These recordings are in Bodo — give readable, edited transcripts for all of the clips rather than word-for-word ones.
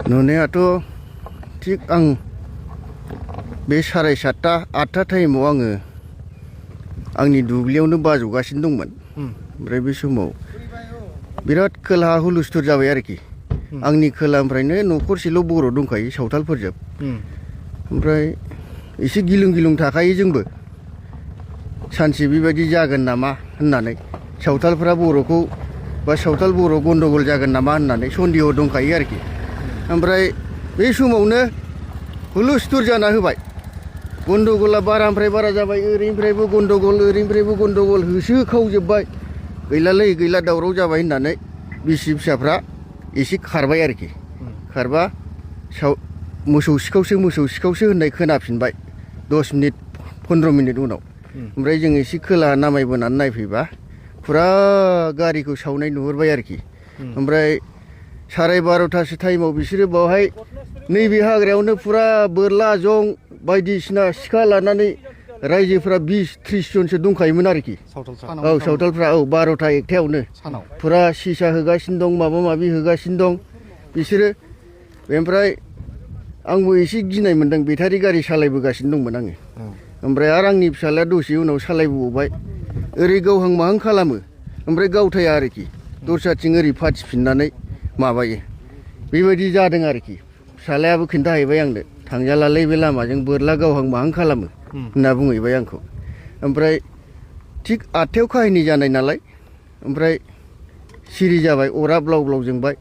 नुनायाथ' थिग आं बे 7:30 8टा टाइमाव आङो आंनि दुब्लियावनो बाजौगासिनो दंमोन। ओमफ्राय बे समाव बिराद खोलाहा हुलुस्थुर जाबाय आरोखि। आंनि खोलानिफ्रायनो न'खरसेल' बर' दंखायो सावथालफोरजों। ओमफ्राय एसे गिलुं गिलुं थाखायो जोंबो सानसे बेबायदि जागोन नामा होननानै सावथालफ्रा बर'खौ बा सावथाल बर' गन्डगल जागोन नामा होननानै सन्देह दंखायो आरोखि। ओमफ्राय बे समावनो हुलुस्थुर जाना होबाय। गन्डगला बारानिफ्राय बारा जाबाय। ओरैनिफ्रायबो गन्डगल होसोखावजोब्बाय। गैलालै गैला दावराव जाबाय होननानै बिसि फिसाफ्रा एसे खारबाय आरोखि। खारबा मोसौ सिखावसो होननाय खोनाफिनबाय 10 मिनिट 15 मिनिट उनाव। ओमफ्राय जों एसे खोलाहा नामायबोनानै नायफैबा फुरा गारिखौ सावनाय नुहुरबाय आरोखि। ओमफ्राय 12:30सो टाइमाव बिसोरो बावहाय नैबे हाग्रायावनो फुरा बोरला जं बायदिसिना सिखा लानानै रायजोफ्रा 20-30 जनसो दंखायोमोन आरोखि। औ सावथालफ्रा 12टा 1टायावनो फुरा सिसा होगासिनो दं, माबा माबि होगासिनो दं बिसोरो। ओमफ्राय आंबो एसे गिनाय मोनदों। बेटारि गारि सालायबोगासिनो दंमोन आङो। ओमफ्राय आरो आंनि फिसाज्लाया दसे उनाव सालायबोबाय। ओरै गावहां माहां खालामो ओमफ्राय गावथाया आरोखि। दस्राथिं ओरै फाथिफिननानै माबायो। बेबायदि जादों आरोखि। फिसाज्लायाबो खिन्थाहैबाय आंनो थांजालालै बे लामाजों बोरला गावहां माहां खालामो होनना बुंहैबाय आंखौ। ओमफ्राय थिग 8टायाव काहिनि जानाय नालाय ओमफ्राय सिरि जाबाय। अरा ब्लाव ब्लाव जोंबाय।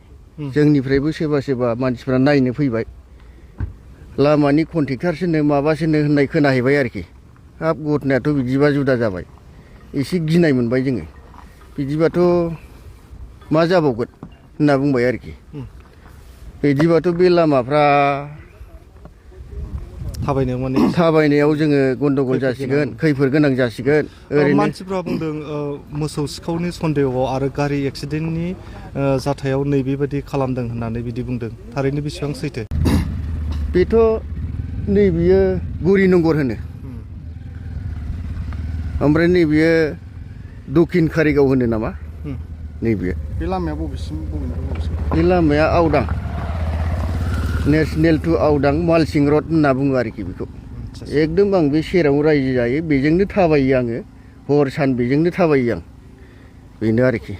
जोंनिफ्रायबो सोरबा मानसिफ्रा नायनो फैबाय। लामानि कन्ट्रेक्टारसोनो माबासोनो होननाय खोनाहैबाय आरोखि। हाब घटनायाथ' बिदिबा जुदा जाबाय। एसे गिनाय मोनबाय जोङो। बिदिबाथ' मा जाबावगोन होनना बुंबाय आरोखि। बिदिबाथ' बे लामाफ्रा थाबायनायाव जोङो गन्डगल जासिगोन, खैफोद गोनां जासिगोन। ओरैनो मानसिफ्रा बुंदों मोसौ सिखावनि सन्देहआव आरो गारि एक्सिडेन्टनि जाथायाव नैबेबायदि खालामदों होननानै बिदि बुंदों। थारैनो बेसेबां सैथो? बेथ' नैबेयो गुरिनगर होनो। ओमफ्राय नैबेयो दक्षिन कारिगाव होनो नामा नैबेयो। बे लामाया बबेसिम? बे लामाया आवदां नेसनेल टु आवदां मालसिं रड होनना बुङो आरोखि बेखौ। एकदम आं बे सेरावनो रायजो जायो। बेजोंनो थाबायो आङो। हर सान बेजोंनो थाबायो आं। बेनो आरोखि।